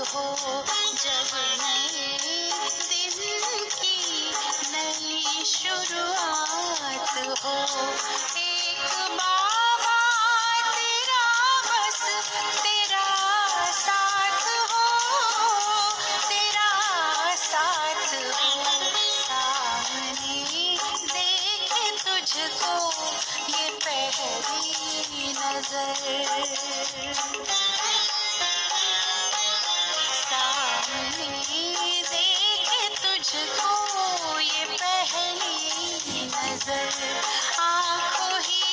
हो, जब नए दिन की नई शुरुआत हो। एक बाबा तेरा, बस तेरा साथ हो, तेरा साथ हो। सामने देखे तुझको ये पहली नजर, सामने देखे तुझको ये पहली नजर। आँखों ही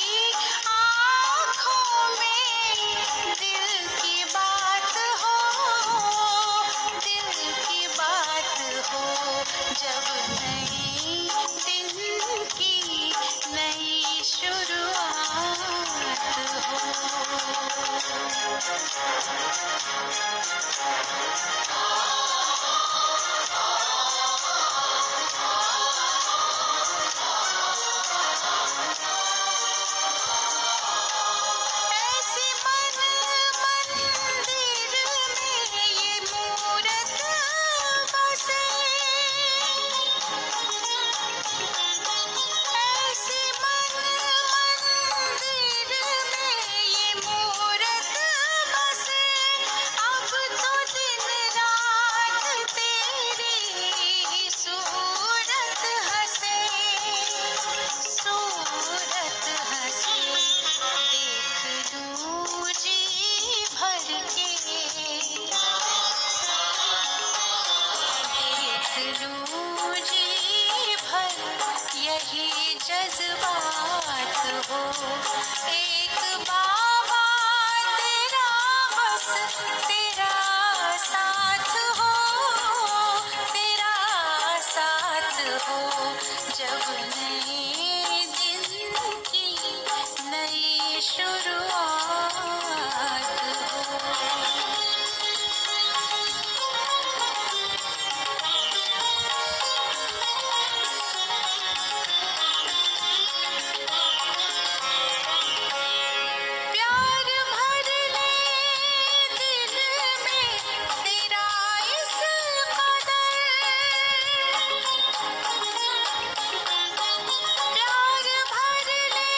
आँखों में दिल की बात हो, दिल की बात हो। जब नई दिन की नई शुरुआत ऐसी मन मंदिर में ये मूरत बसे, ऐसी मन मंदिर में ये मूरत बसे। अब तो दिन रात तेरी सूरत हंसे, सूरत हंसे। देख लूं जी भर के, देख लूं जी भर, यही जज्बात हो। एक बाबा तेरा, बस तेरा साथ हो, तेरा साथ हो। जब नए दिन की नई शुरुआत हो। प्यार भर ले दिल में तेरा इस कदर, प्यार भर ले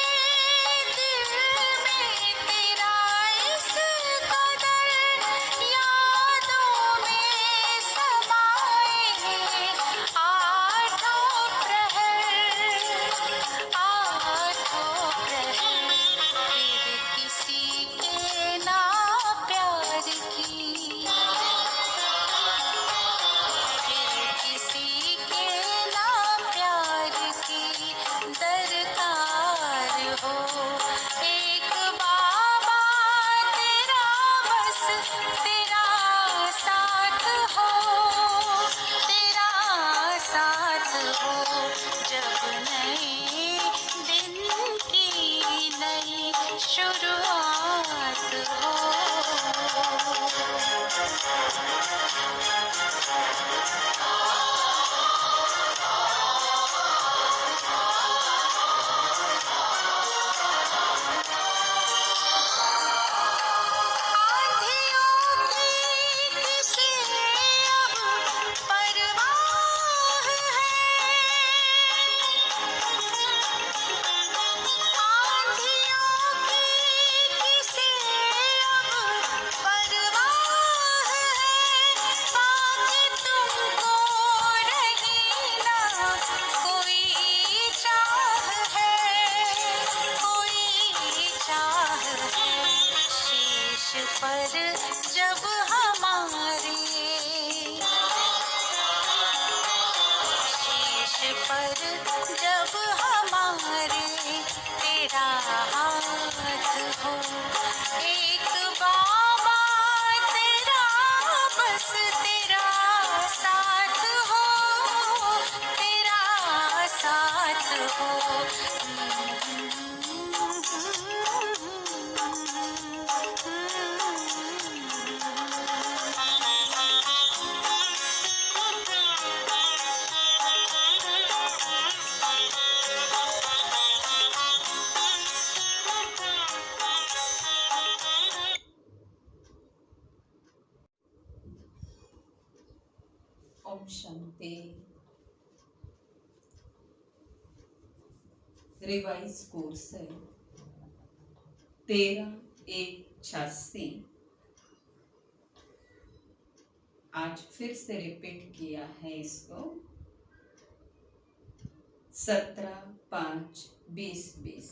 दिल में तेरा इस कदर। यादों में समाए आठों प्रहर, आठों प्रहर। फिर किसी के ना प्यार की, फिर किसी के ना प्यार की दरकार हो। एक बाबा तेरा, बस तेरा साथ हो, तेरा साथ हो। जब नए दिन की नई शुरुआत हो। आँधियों की किसे अब परवाह है, आँधियों की किसे अब परवाह है। पाके तुमको रही ना कोई चाह है, कोई चाह है। शीश पर जब हमारे, शीश पर जब हमारे तेरा हाथ हो। एक बाबा तेरा, बस तेरा साथ हो, तेरा साथ हो। रिवाइज कोर्स है 13/1/86। आज फिर से रिपीट किया है इसको 17/5/2020।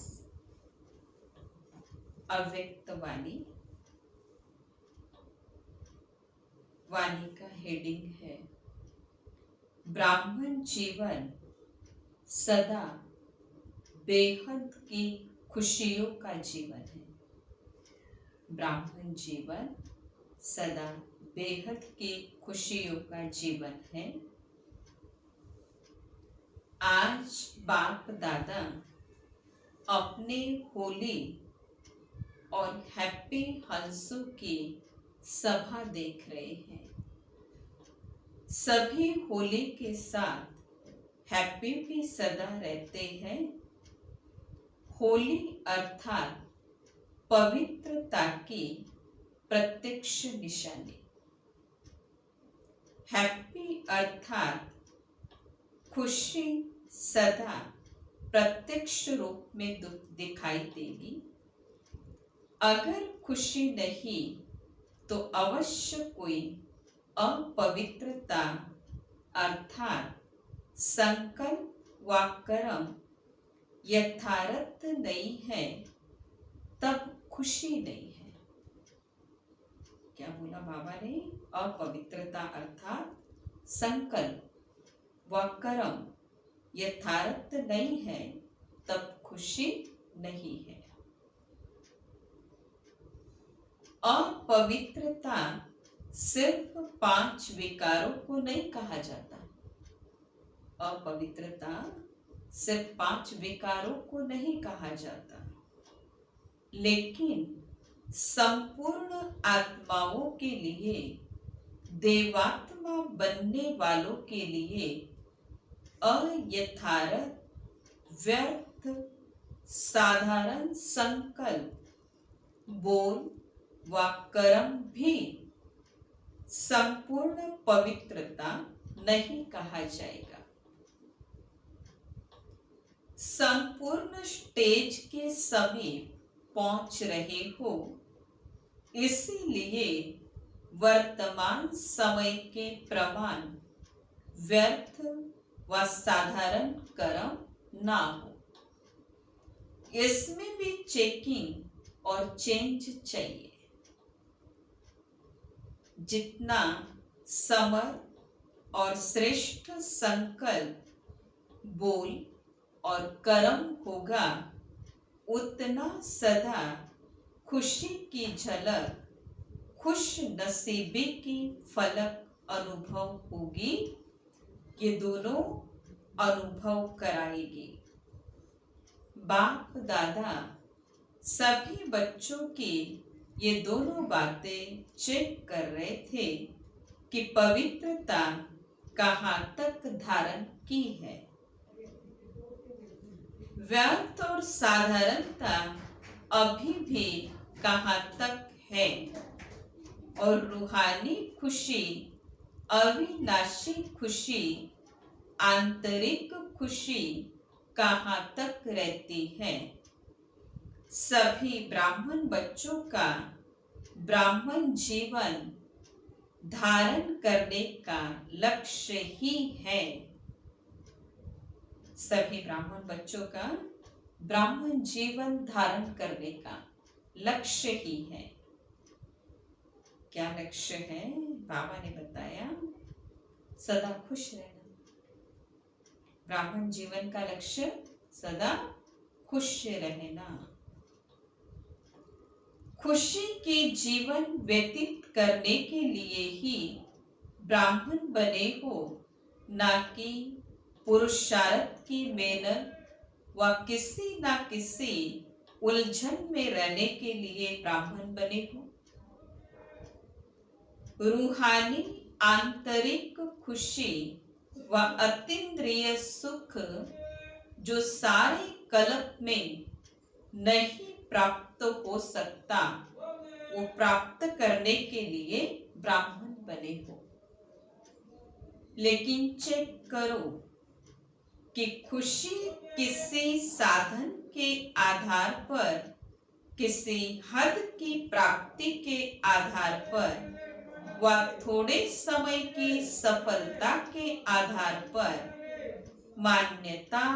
अव्यक्त वाणी। वाणी का हेडिंग है ब्राह्मण जीवन सदा बेहद की खुशियों का जीवन है। ब्राह्मण जीवन सदा बेहद की खुशियों का जीवन है। आज बाप दादा अपने होली और हैप्पी हंसों की सभा देख रहे हैं। सभी होली के साथ हैप्पी भी सदा रहते हैं। होली अर्थात पवित्रता की प्रत्यक्ष निशानी। हैप्पी अर्थात खुशी सदा प्रत्यक्ष रूप में दिखाई देगी। अगर खुशी नहीं तो अवश्य कोई अपवित्रता अर्थात संकल्प व कर्म यथार्थ नहीं है, तब खुशी नहीं है। क्या बोला बाबा ने? अपवित्रता अर्थात संकल्प व कर्म यथार्थ नहीं है, तब खुशी नहीं है। अपवित्रता सिर्फ 5 विकारों को नहीं कहा जाता। अपवित्रता सिर्फ 5 विकारों को नहीं कहा जाता, लेकिन संपूर्ण आत्माओं के लिए, देवात्मा बनने वालों के लिए अयथार्थ, व्यर्थ, साधारण संकल्प, बोल व कर्म भी संपूर्ण पवित्रता नहीं कहा जाएगा। संपूर्ण स्टेज के समीप पहुंच रहे हो, इसीलिए वर्तमान समय के प्रमाण व्यर्थ व साधारण कर्म ना हो। इसमें भी चेकिंग और चेंज चाहिए। जितना समर और श्रेष्ठ संकल्प, बोल और कर्म होगा, उतना सदा खुशी की झलक, खुश नसीबी की फलक अनुभव होगी। ये दोनों अनुभव कराएगी। बाप दादा सभी बच्चों की ये दोनों बातें चेक कर रहे थे कि पवित्रता कहाँ तक धारण की है। व्यर्थ और साधारणता अभी भी कहाँ तक है, और रूहानी खुशी, अविनाशी खुशी, आंतरिक खुशी कहाँ तक रहती है। सभी ब्राह्मण बच्चों का ब्राह्मण जीवन धारण करने का लक्ष्य ही है। सभी ब्राह्मण बच्चों का ब्राह्मण जीवन धारण करने का लक्ष्य ही है। क्या लक्ष्य है? बाबा ने बताया, सदा खुश रहना। ब्राह्मण जीवन का लक्ष्य सदा खुश रहना। खुशी के जीवन व्यतीत करने के लिए ही ब्राह्मण बने हो, ना कि पुरुषार्थ की मेहनत व किसी ना किसी उलझन में रहने के लिए ब्राह्मण बने हो। रूहानी आंतरिक खुशी व अतीन्द्रिय सुख जो सारे कल्प में नहीं प्राप्त हो सकता, वो प्राप्त करने के लिए ब्राह्मण बने हो। लेकिन चेक करो कि खुशी किसी साधन के आधार पर, किसी हद की प्राप्ति के आधार पर व थोड़े समय की सफलता के आधार पर, मान्यता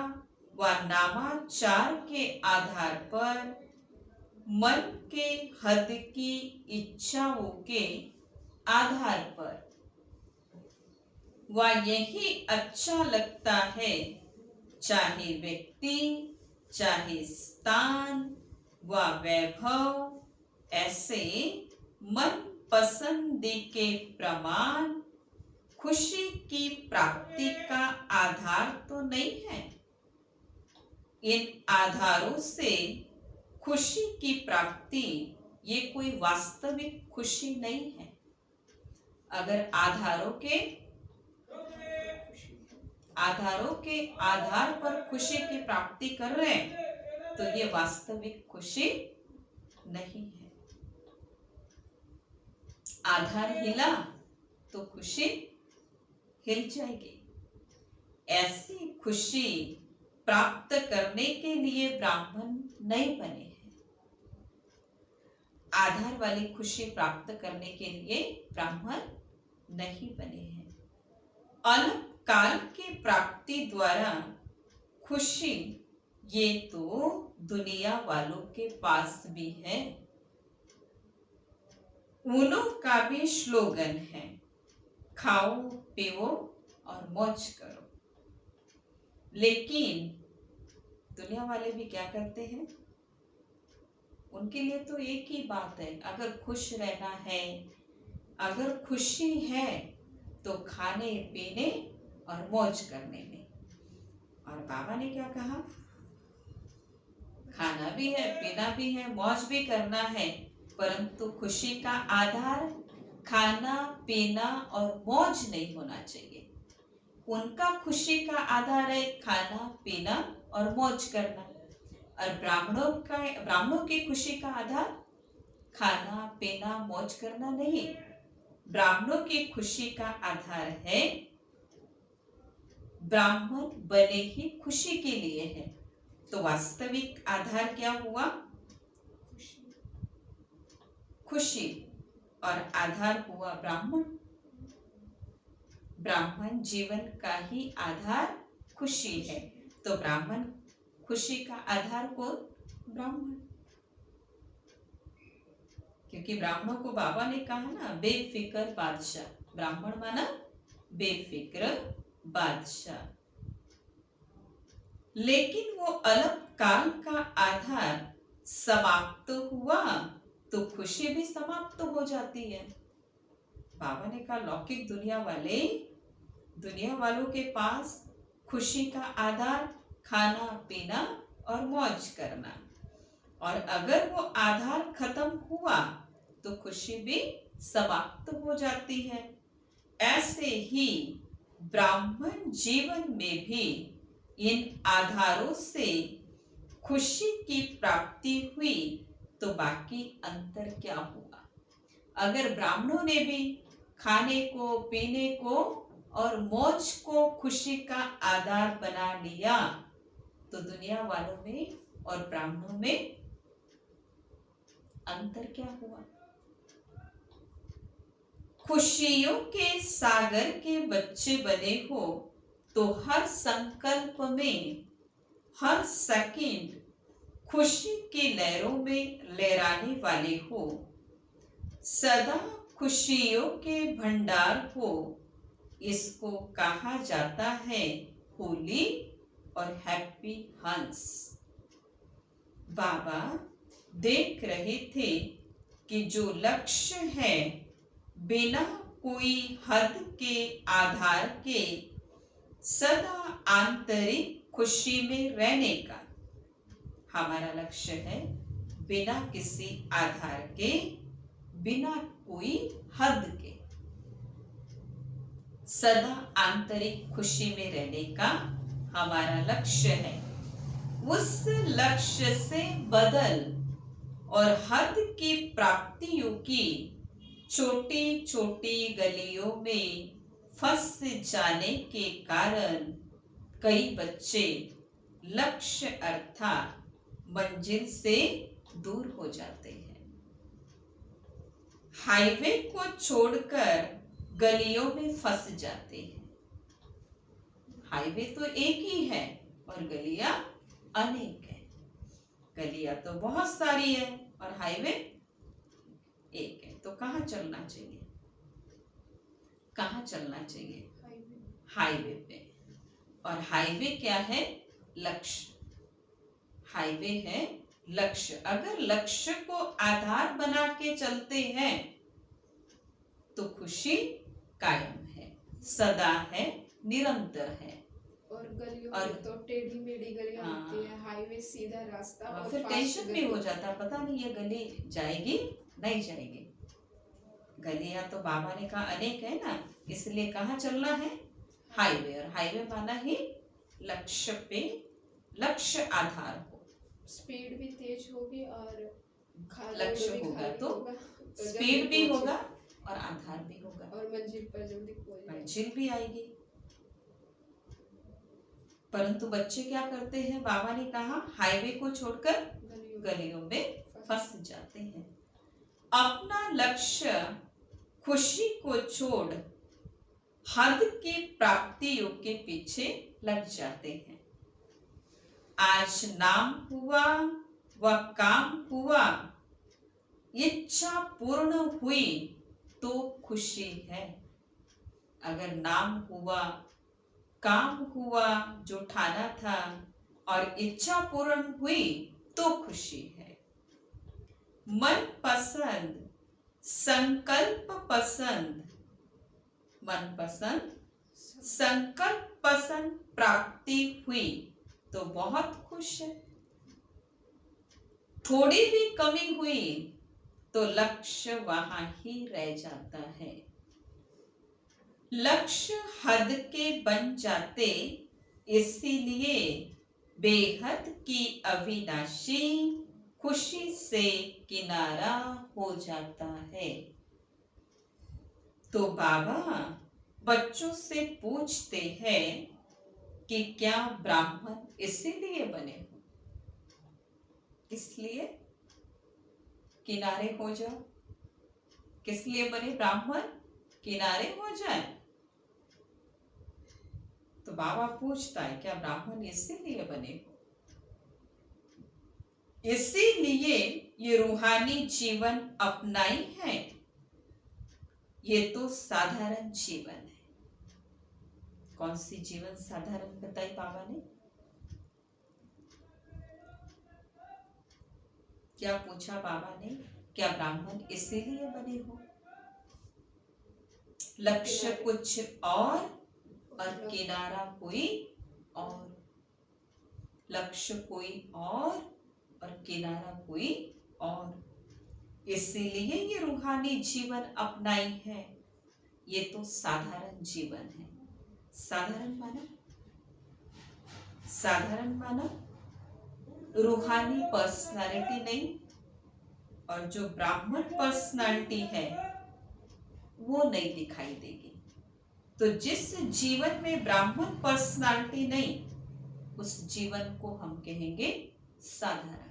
व नामाचार के आधार पर, मन के हद की इच्छाओं के आधार पर व यही अच्छा लगता है, चाहे व्यक्ति, चाहे स्थान व वैभव, ऐसे मन पसंदी के प्रमाण खुशी की प्राप्ति का आधार तो नहीं है। इन आधारों से खुशी की प्राप्ति ये कोई वास्तविक खुशी नहीं है। अगर आधारों के आधार पर खुशी की प्राप्ति कर रहे हैं तो ये वास्तविक खुशी नहीं है। आधार हिला तो खुशी हिल जाएगी। ऐसी खुशी प्राप्त करने के लिए ब्राह्मण नहीं बने हैं। आधार वाली खुशी प्राप्त करने के लिए ब्राह्मण नहीं बने हैं। अल्प काल की प्राप्ति द्वारा खुशी ये तो दुनिया वालों के पास भी है। उन्हों का भी स्लोगन है, खाओ पियो और मौज करो। लेकिन दुनिया वाले भी क्या करते हैं? उनके लिए तो एक ही बात है, अगर खुश रहना है, अगर खुशी है तो खाने पीने और मौज करने में। और बाबा ने क्या कहा? खाना भी है, पीना भी है, मौज भी करना है, परंतु खुशी का आधार खाना पीना और मौज नहीं होना चाहिए। उनका खुशी का आधार है खाना पीना और मौज करना, और ब्राह्मणों की खुशी का आधार खाना पीना मौज करना नहीं। ब्राह्मणों की खुशी का आधार है, ब्राह्मण बने ही खुशी के लिए है। तो वास्तविक आधार क्या हुआ? खुशी। और आधार हुआ ब्राह्मण। ब्राह्मण जीवन का ही आधार खुशी है। तो ब्राह्मण खुशी का आधार कौन? ब्राह्मण। क्योंकि ब्राह्मणों को बाबा ने कहा ना, बेफिक्र बादशाह। ब्राह्मण माना बेफिक्र बादशाह। लेकिन वो अल्प काल का आधार समाप्त हुआ तो खुशी भी समाप्त हो जाती है। बाबा ने कहा लौकिक दुनिया वालों के पास खुशी का आधार खाना पीना और मौज करना, और अगर वो आधार खत्म हुआ तो खुशी भी समाप्त हो जाती है। ऐसे ही ब्राह्मण जीवन में भी इन आधारों से खुशी की प्राप्ति हुई तो बाकी अंतर क्या हुआ? अगर ब्राह्मणों ने भी खाने को पीने को और मौज को खुशी का आधार बना लिया तो दुनिया वालों में और ब्राह्मणों में अंतर क्या हुआ? खुशियों के सागर के बच्चे बने हो तो हर संकल्प में हर सेकंड खुशी की लहरों में लहराने वाले हो, सदा खुशियों के भंडार हो। इसको कहा जाता है होली और हैप्पी हंस। बाबा देख रहे थे कि जो लक्ष्य है बिना कोई हद के आधार के सदा आंतरिक खुशी में रहने का, हमारा लक्ष्य है बिना किसी आधार के, बिना कोई हद के सदा आंतरिक खुशी में रहने का हमारा लक्ष्य है। उस लक्ष्य से बदल और हद की प्राप्तियों की छोटी छोटी गलियों में फंस जाने के कारण कई बच्चे लक्ष्य अर्थात मंजिल से दूर हो जाते हैं। हाईवे को छोड़कर गलियों में फंस जाते हैं। हाईवे तो एक ही है और गलियां अनेक है। गलियां तो बहुत सारी है और हाईवे एक है। तो कहाँ चलना चाहिए? कहाँ चलना चाहिए? हाईवे पे। और हाईवे क्या है? लक्ष्य। हाईवे है लक्ष्य। अगर लक्ष्य को आधार बना के चलते हैं तो खुशी कायम है, सदा है, निरंतर है। और गलियों में तो टेढ़ी मेढ़ी गलियां होती है, हाईवे सीधा रास्ता और फिर टेंशन भी हो जाता है, पता नहीं ये गली जाएगी नहीं जाएगी। गलियां तो बाबा ने कहा अनेक है ना, इसलिए कहाँ चलना है? हाईवे। और हाईवे माना ही लक्ष्य पे, लक्ष्य आधार हो। स्पीड भी तेज होगी और लक्ष्य होगा तो स्पीड भी होगा और आधार भी होगा और मंजिल पर जल्दी पहुंच जाएंगे, मंजिल भी आएगी। परंतु बच्चे क्या करते हैं? बाबा ने कहा हाईवे को छोड़कर गलियों में फंस जाते हैं। अपना लक्ष्य खुशी को छोड़ हद की प्राप्तियों के पीछे लग जाते हैं। आज नाम हुआ व काम हुआ, इच्छा पूर्ण हुई तो खुशी है। अगर नाम हुआ, काम हुआ जो ठाना था और इच्छा पूर्ण हुई तो खुशी है। मन पसंद, संकल्प पसंद, मन पसंद, संकल्प पसंद प्राप्ति हुई तो बहुत खुश है। थोड़ी भी कमी हुई तो लक्ष्य वहां ही रह जाता है। लक्ष्य हद के बन जाते, इसीलिए बेहद की अविनाशी खुशी से किनारा हो जाता है। तो बाबा बच्चों से पूछते हैं कि क्या ब्राह्मण इसीलिए बने हो? इसलिए किनारे हो जाओ। किस लिए बने ब्राह्मण? किनारे हो जाए। तो बाबा पूछता है क्या ब्राह्मण इसीलिए बने हो? इसीलिए ये रूहानी जीवन अपनाई है। ये तो साधारण जीवन है। कौन सी जीवन साधारण बताई बाबा ने? क्या पूछा बाबा ने? क्या ब्राह्मण इसीलिए बने हो? लक्ष्य कुछ और किनारा कोई और। लक्ष्य कोई और किनारा कोई और। इसीलिए ये रूहानी जीवन अपनाई है। ये तो साधारण जीवन है। साधारण माना? साधारण माना रूहानी पर्सनालिटी नहीं। और जो ब्राह्मण पर्सनालिटी है वो नहीं दिखाई देगी। तो जिस जीवन में ब्राह्मण पर्सनालिटी नहीं, उस जीवन को हम कहेंगे साधारण।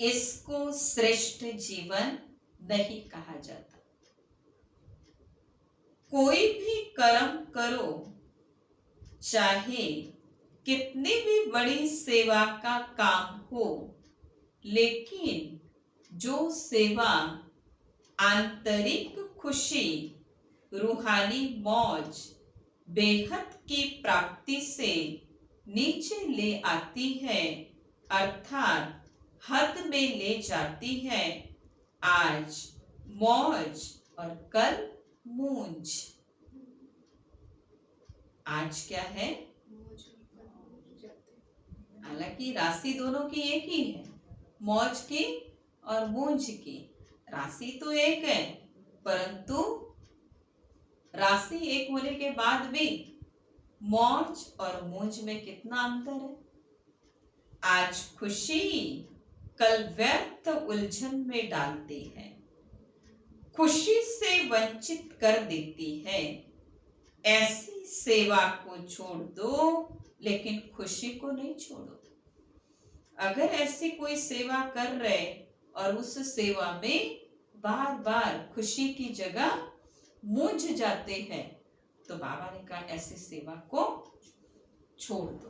इसको श्रेष्ठ जीवन नहीं कहा जाता। कोई भी कर्म करो, चाहे कितनी भी बड़ी सेवा का काम हो, लेकिन जो सेवा आंतरिक खुशी, रूहानी मौज, बेहद की प्राप्ति से नीचे ले आती है, अर्थात हद में ले जाती है, आज मौज और कल मूंज। आज क्या है? हालांकि राशि दोनों की एक ही है, मौज की और मूंज की। राशि तो एक है, परंतु राशि एक होने के बाद भी मौज और मूंज में कितना अंतर है। आज खुशी कल व्यर्थ उलझन में डालती है, खुशी से वंचित कर देती है। ऐसी सेवा को छोड़ दो, लेकिन खुशी को नहीं छोड़ो। अगर ऐसी कोई सेवा कर रहे और उस सेवा में बार बार खुशी की जगह मूंझ जाते हैं, तो बाबा ने कहा ऐसी सेवा को छोड़ दो,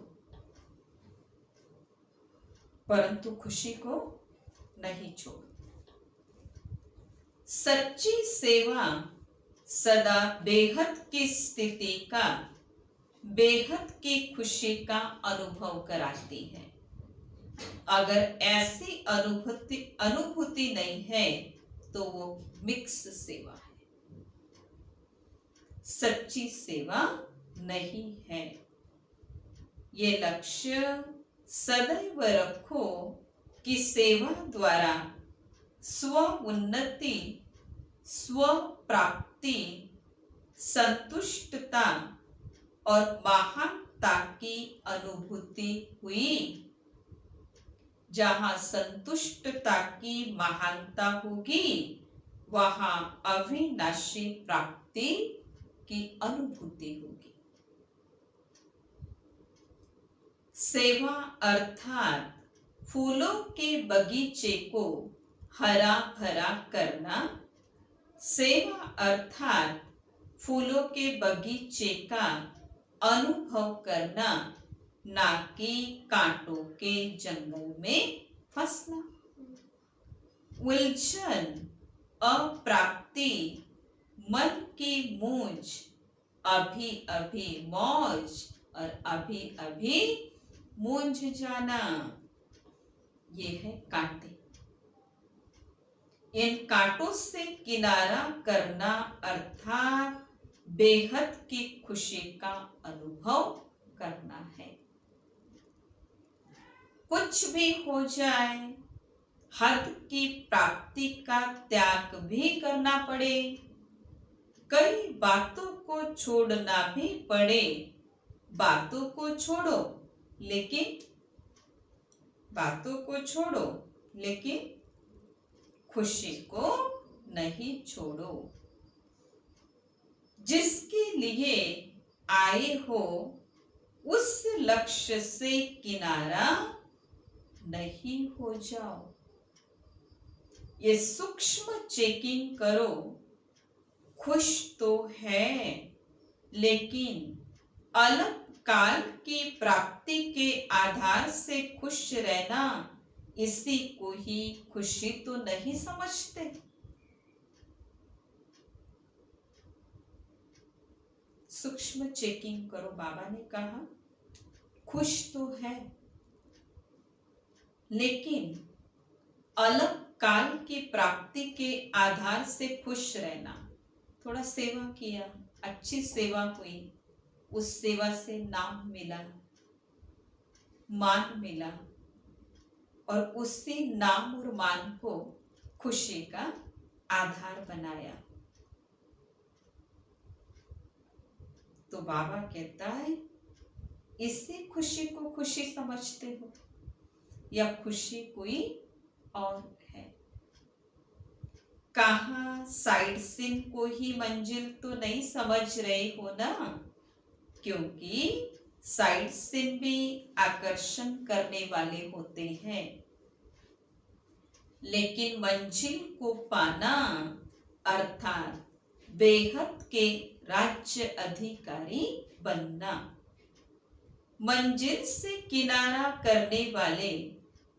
परंतु खुशी को नहीं छोड़। सच्ची सेवा सदा बेहद की स्थिति का, बेहद की खुशी का अनुभव कराती है। अगर ऐसी अनुभूति नहीं है तो वो मिक्स सेवा है, सच्ची सेवा नहीं है। ये लक्ष्य सदैव रखो कि सेवा द्वारा स्व उन्नति, स्व प्राप्ति, संतुष्टता और महानता की अनुभूति हुई। जहां संतुष्टता की महानता होगी, वहां अविनाशी प्राप्ति की अनुभूति होगी। सेवा अर्थात फूलों के बगीचे को हरा भरा करना। सेवा अर्थात फूलों के बगीचे का अनुभव करना, ना कि कांटों के जंगल में फंसना। उलझन, अप्राप्ति, मन की मूंझ, अभी अभी मौज और अभी अभी मूंझ जाना, ये है कांटे। इन कांटों से किनारा करना अर्थात बेहद की खुशी का अनुभव करना है। कुछ भी हो जाए, हद की प्राप्ति का त्याग भी करना पड़े, कई बातों को छोड़ना भी पड़े, बातों को छोड़ो लेकिन खुशी को नहीं छोड़ो। जिसके लिए आए हो उस लक्ष्य से किनारा नहीं हो जाओ। ये सूक्ष्म चेकिंग करो। खुश तो है, लेकिन अलग काल की प्राप्ति के आधार से खुश रहना, इसी को ही खुशी तो नहीं समझते। सूक्ष्म चेकिंग करो। बाबा ने कहा खुश तो है, लेकिन अलग काल की प्राप्ति के आधार से खुश रहना। थोड़ा सेवा किया, अच्छी सेवा हुई, उस सेवा से नाम मिला, मान मिला, और उसी नाम और मान को खुशी का आधार बनाया। तो बाबा कहता है इसी खुशी को खुशी समझते हो या खुशी कोई और है? कहाँ साइड सीन को ही मंजिल तो नहीं समझ रहे हो ना, क्योंकि साइड सीन भी आकर्षण करने वाले होते हैं, लेकिन मंजिल को पाना अर्थात बेहद के राज्य अधिकारी बनना। मंजिल से किनारा करने वाले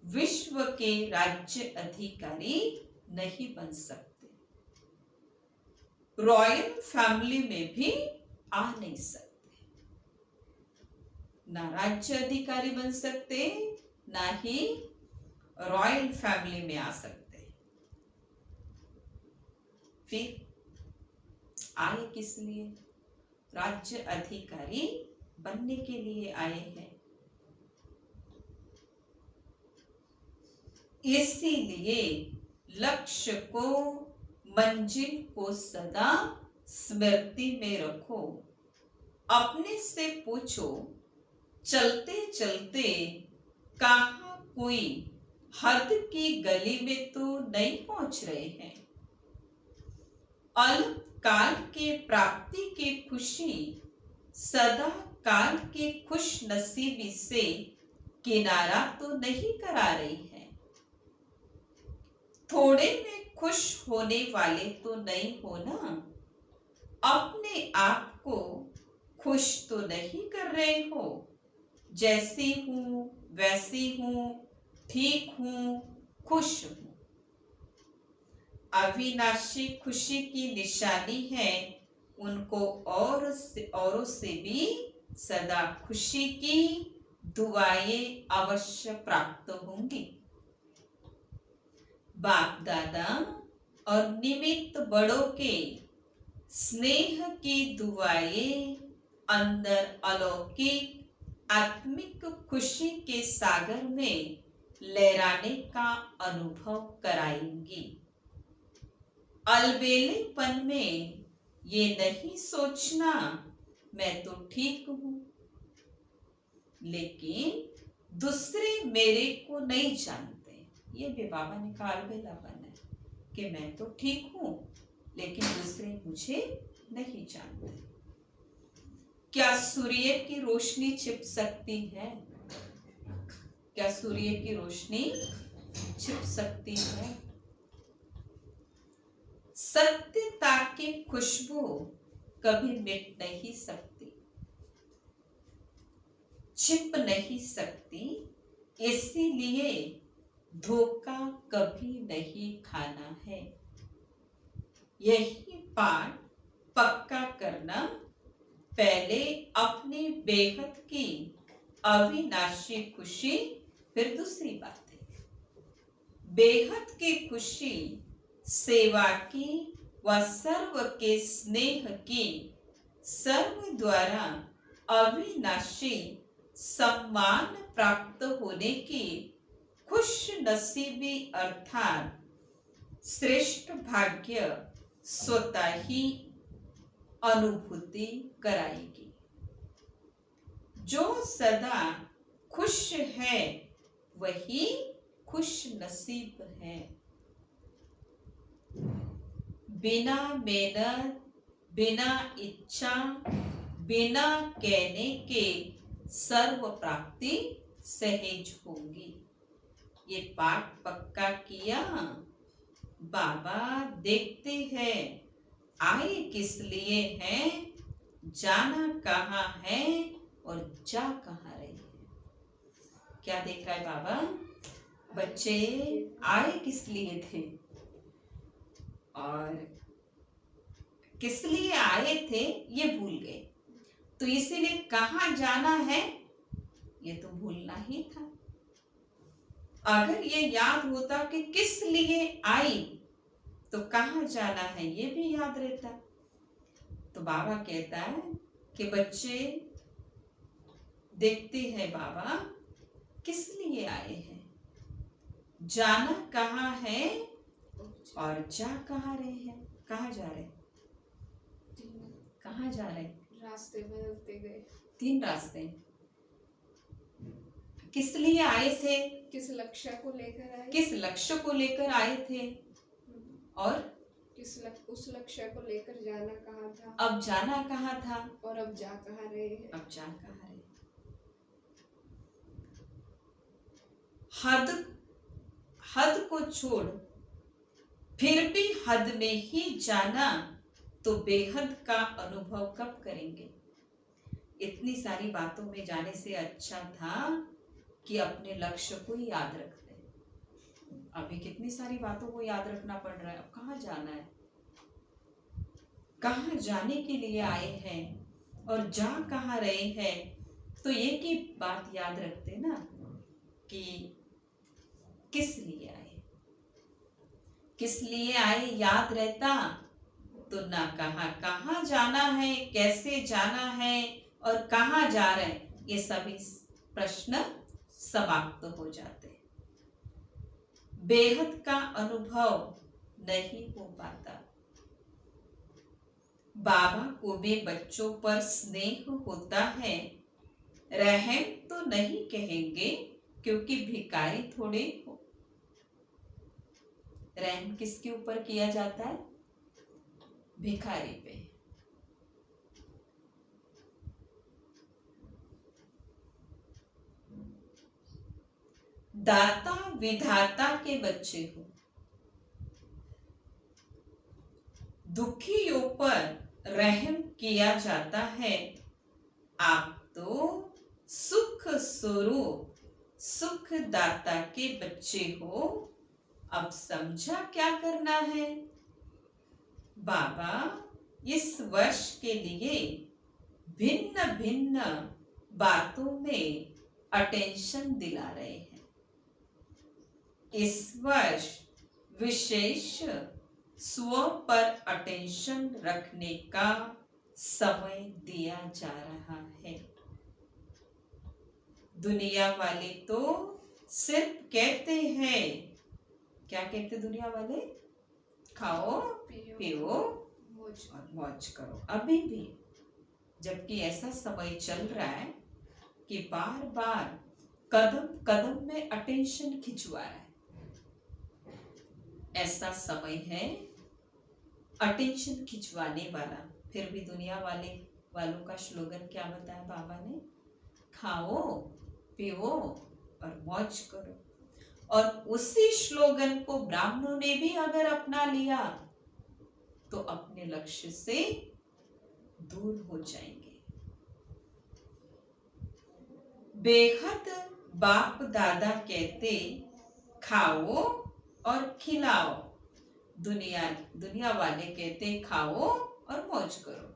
विश्व के राज्य अधिकारी नहीं बन सकते, रॉयल फैमिली में भी आ नहीं सकते। ना राज्य अधिकारी बन सकते, ना ही रॉयल फैमिली में आ सकते। फिर आए किस लिए? राज्य अधिकारी बनने के लिए आए हैं। इसीलिए लक्ष्य को, मंजिल को सदा स्मृति में रखो। अपने से पूछो, चलते चलते कहाँ कोई हद की गली में तो नहीं पहुंच रहे हैं? अलग काल के प्राप्ति की खुशी सदा काल के खुश नसीबी से किनारा तो नहीं करा रही है। थोड़े में खुश होने वाले तो नहीं हो ना। अपने आप को खुश तो नहीं कर रहे हो। जैसी हूं वैसी हूं, ठीक हूं, खुश हूं। अविनाशी खुशी की निशानी है उनको औरों से भी सदा खुशी की दुआएं अवश्य प्राप्त होंगी। बाप दादा और निमित्त बड़ों के स्नेह की दुआएं अंदर अलौकिक आत्मिक खुशी के सागर में लहराने का अनुभव कराएंगी। अलबेलेपन में ये नहीं सोचना मैं तो ठीक हूं, लेकिन दूसरे मेरे को नहीं जानते। ये भी बाबा ने कहा अलबेलापन है कि मैं तो ठीक हूं लेकिन दूसरे मुझे नहीं जानते। क्या सूर्य की रोशनी छिप सकती है? क्या सूर्य की रोशनी छिप सकती है? सत्यता की खुशबू कभी मिट नहीं सकती, छिप नहीं सकती, इसीलिए धोखा कभी नहीं खाना है। यही पाठ पक्का करना। पहले अपनी बेहद की अविनाशी खुशी, फिर दूसरी बात है बेहद की खुशी सेवा की व सर्व के स्नेह की, सर्व द्वारा अविनाशी सम्मान प्राप्त होने की खुश नसीबी अर्थात श्रेष्ठ भाग्य स्वतः ही अनुभूति कराएगी। जो सदा खुश है वही खुश नसीब है। बिना मेहनत, बिना इच्छा, बिना कहने के सर्व प्राप्ति सहज होगी। ये पाठ पक्का किया। बाबा देखते हैं आए किस लिए हैं, जाना कहाँ है और जा कहाँ रहे हैं। क्या देख रहा है बाबा? बच्चे आए किस लिए थे और किस लिए आए थे ये भूल गए, तो इसीलिए कहाँ जाना है ये तो भूलना ही था। अगर ये याद होता कि किस लिए आई तो कहाँ जाना है ये भी याद रहता। तो बाबा कहता है कि बच्चे देखते हैं बाबा किस लिए आए हैं, जाना कहाँ है और जा कहाँ रहे हैं। कहाँ जा रहे, कहाँ जा रहे? रास्ते बदलते गए। 3 रास्ते। किस लिए आए थे? किस लक्ष्य को लेकर आए? किस लक्ष्य को लेकर आए थे और उस लक्ष्य को लेकर जाना कहाँ था? अब जाना कहाँ था और अब जा कहाँ रहे हैं? अब जा कहाँ रहे। हद को छोड़ फिर भी हद में ही जाना तो बेहद का अनुभव कब करेंगे। इतनी सारी बातों में जाने से अच्छा था कि अपने लक्ष्य को ही याद रख ले। अभी कितनी सारी बातों को याद रखना पड़ रहा है। अब कहाँ जाना है, कहाँ जाने के लिए आए हैं और जा कहाँ रहे हैं। तो ये की बात याद रखते ना कि किस लिए आए, किस लिए आए याद रहता तो ना कहाँ जाना है, कैसे जाना है और कहाँ जा रहे हैं, ये सभी प्रश्न समाप्त हो जाते। बेहद का अनुभव नहीं हो पाता। बाबा को भी बच्चों पर स्नेह होता है। रहम तो नहीं कहेंगे क्योंकि भिखारी थोड़े हो। रहम किसके ऊपर किया जाता है? भिखारी पे। दाता विधाता के बच्चे हो। दुखियों पर रहम किया जाता है। आप तो सुख स्वरूप सुख दाता के बच्चे हो। अब समझा क्या करना है? बाबा इस वर्ष के लिए भिन्न भिन्न बातों में अटेंशन दिला रहे हैं। इस वर्ष विशेष स्व पर अटेंशन रखने का समय दिया जा रहा है। दुनिया वाले तो सिर्फ कहते हैं, क्या कहते दुनिया वाले? खाओ पियो और मौज करो। अभी भी जबकि ऐसा समय चल रहा है कि बार बार कदम कदम में अटेंशन खिंचवा रहा है। ऐसा समय है अटेंशन खिंचवाने वाला। फिर भी दुनिया वालों का स्लोगन क्या बताया बाबा ने? खाओ पियो और मौज करो। और उसी स्लोगन को ब्राह्मणों ने भी अगर अपना लिया तो अपने लक्ष्य से दूर हो जाएंगे। बेहद बाप दादा कहते खाओ और खिलाओ। दुनिया वाले कहते खाओ और मौज करो।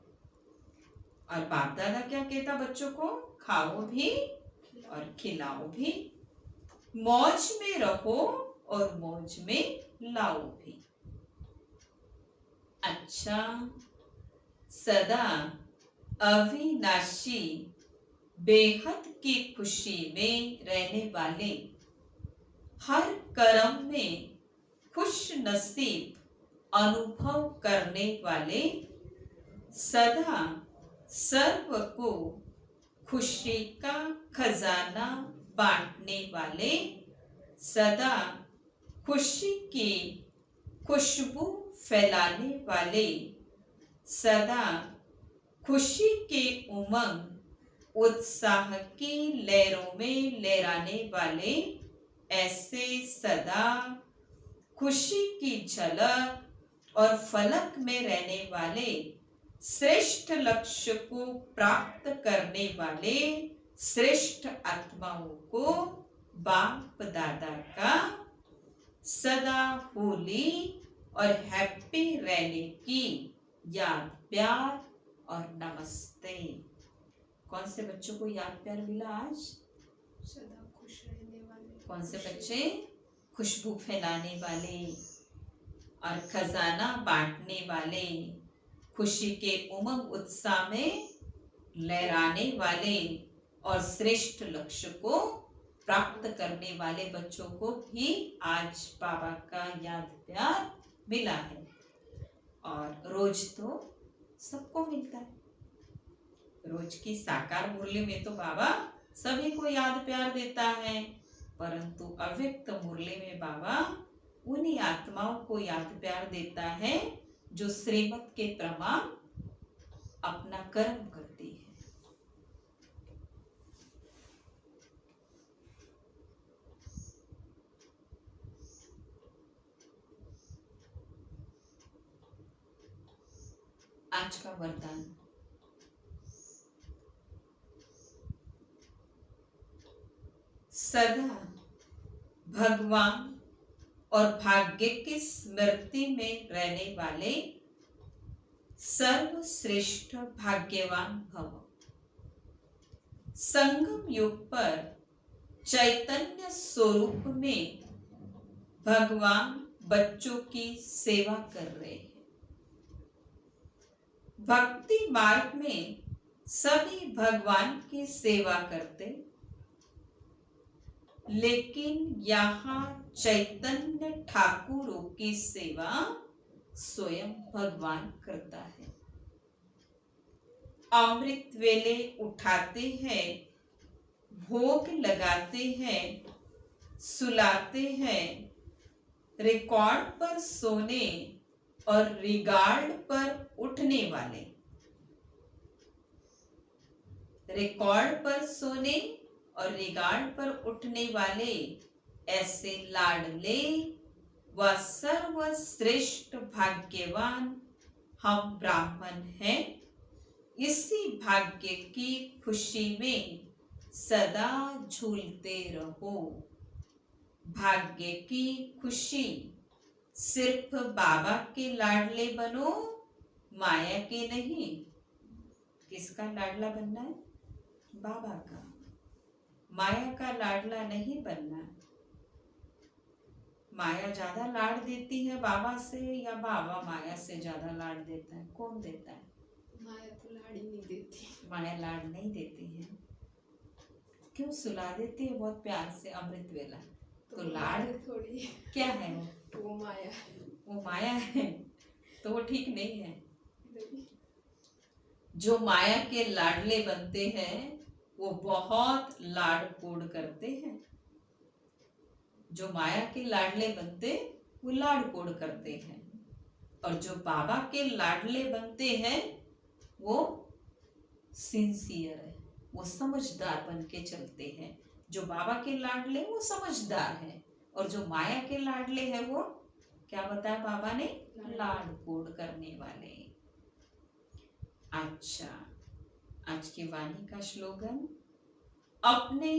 और बाप दादा क्या कहता बच्चों को? खाओ भी और खिलाओ भी, मौज में रहो और मौज में लाओ भी। अच्छा, सदा अविनाशी बेहद की खुशी में रहने वाले, हर कर्म में खुश नसीब अनुभव करने वाले, सदा सर्व को खुशी का खजाना बांटने वाले, सदा खुशी की खुशबू फैलाने वाले, सदा खुशी के उमंग उत्साह की लहरों में लहराने वाले, ऐसे सदा खुशी की झलक और फलक में रहने वाले, श्रेष्ठ लक्ष्य को प्राप्त करने वाले, श्रेष्ठ आत्माओं को बाप दादा का सदा होली और हैप्पी रहने की याद प्यार और नमस्ते। कौन से बच्चों को याद प्यार मिला आज? सदा खुश रहने वाले। कौन से बच्चे? खुशबू फैलाने वाले और खजाना बांटने वाले, खुशी के उमंग उत्साह में लहराने वाले और श्रेष्ठ लक्ष्य को प्राप्त करने वाले बच्चों को भी आज बाबा का याद प्यार मिला है। और रोज तो सबको मिलता है। रोज की साकार मुरली में तो बाबा सभी को याद प्यार देता है, परंतु अव्यक्त मुरली में बाबा उन्हीं आत्माओं को याद प्यार देता है जो श्रीमत के प्रमाण अपना कर्म करती है। आज का वरदान, सदा भगवान और भाग्य की स्मृति में रहने वाले सर्वश्रेष्ठ भाग्यवान भव। संगम युग पर चैतन्य स्वरूप में भगवान बच्चों की सेवा कर रहे हैं। भक्ति मार्ग में सभी भगवान की सेवा करते, लेकिन यहाँ चैतन्य ठाकुरों की सेवा स्वयं भगवान करता है। अमृत वेले उठाते हैं, भोग लगाते हैं, सुलाते हैं, रिकॉर्ड पर सोने और रिगार्ड पर उठने वाले, रिकॉर्ड पर सोने और रिगार्ड पर उठने वाले ऐसे लाडले व सर्वश्रेष्ठ भाग्यवान हम ब्राह्मण हैं। इसी भाग्य की खुशी में सदा झूलते रहो। भाग्य की खुशी सिर्फ बाबा के लाडले बनो, माया के नहीं। किसका लाडला बनना है? बाबा का। माया का लाडला नहीं बनना। माया ज्यादा लाड देती है बाबा से या बाबा माया से ज्यादा लाड देता है? कौन देता है? माया तो लाड़ ही नहीं देती। माया लाड नहीं देती है। क्यों? सुला देती है बहुत प्यार से अमृत वेला। तो लाड थोड़ी क्या है? वो माया, वो माया है, तो वो ठीक नहीं है। जो माया के लाडले बनते हैं वो बहुत लाड कोड करते हैं। जो माया के लाडले बनते वो लाड कोड करते हैं, और जो बाबा के लाडले बनते हैं वो सिंसियर है, वो समझदार बन के चलते हैं। जो बाबा के लाडले वो समझदार है, और जो माया के लाडले हैं वो क्या बताया बाबा ने? लाड कोड करने वाले। अच्छा, आज की वाणी का स्लोगन, अपने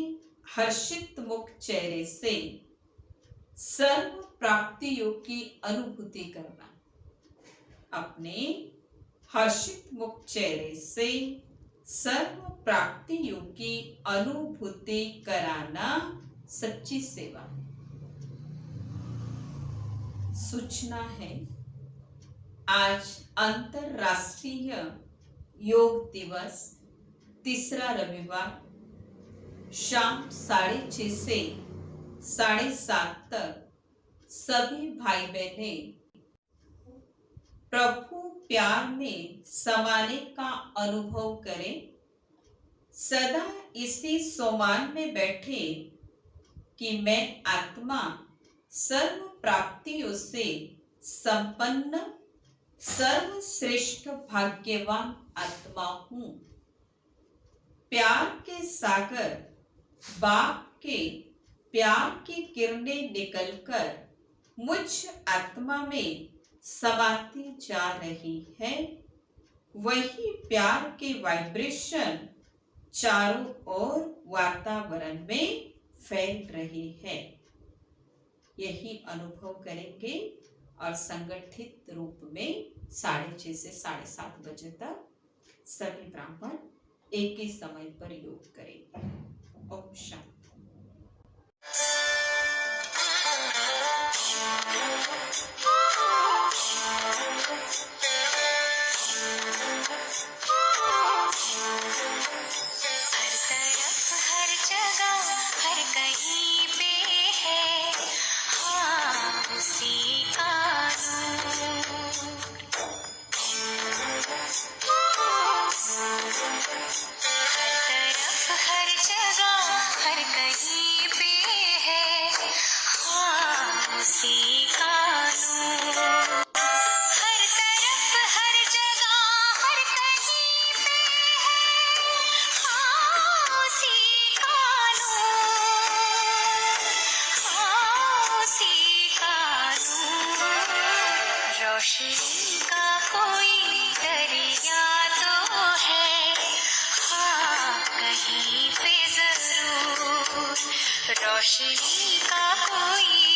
हर्षित मुख चेहरे से सर्व प्राप्तियों की अनुभूति करना। अपने हर्षित मुख चेहरे से सर्व प्राप्तियों की अनुभूति कराना सच्ची सेवा है। सूचना है, आज अंतरराष्ट्रीय योग दिवस, तीसरा रविवार, शाम 6:30 से 7:30 तक सभी भाई बहने प्रभु प्यार में समाने का अनुभव करें। सदा इसी सोमान में बैठे कि मैं आत्मा सर्व प्राप्तियों से संपन्न सर्वश्रेष्ठ भाग्यवान आत्मा हूँ। प्यार के सागर बाप के प्यार की किरणें निकलकर मुझ आत्मा में समाती जा रही है। वही प्यार के वाइब्रेशन चारों ओर वातावरण में फैल रही है। यही अनुभव करेंगे और संगठित रूप में 6:30 से 7:30 बजे तक सभी ब्राह्मण एक ही समय पर योग करेंगे। ओम शांति। रोशनी का कोई दरिया तो है, हाँ कहीं पे जरूर रोशनी का कोई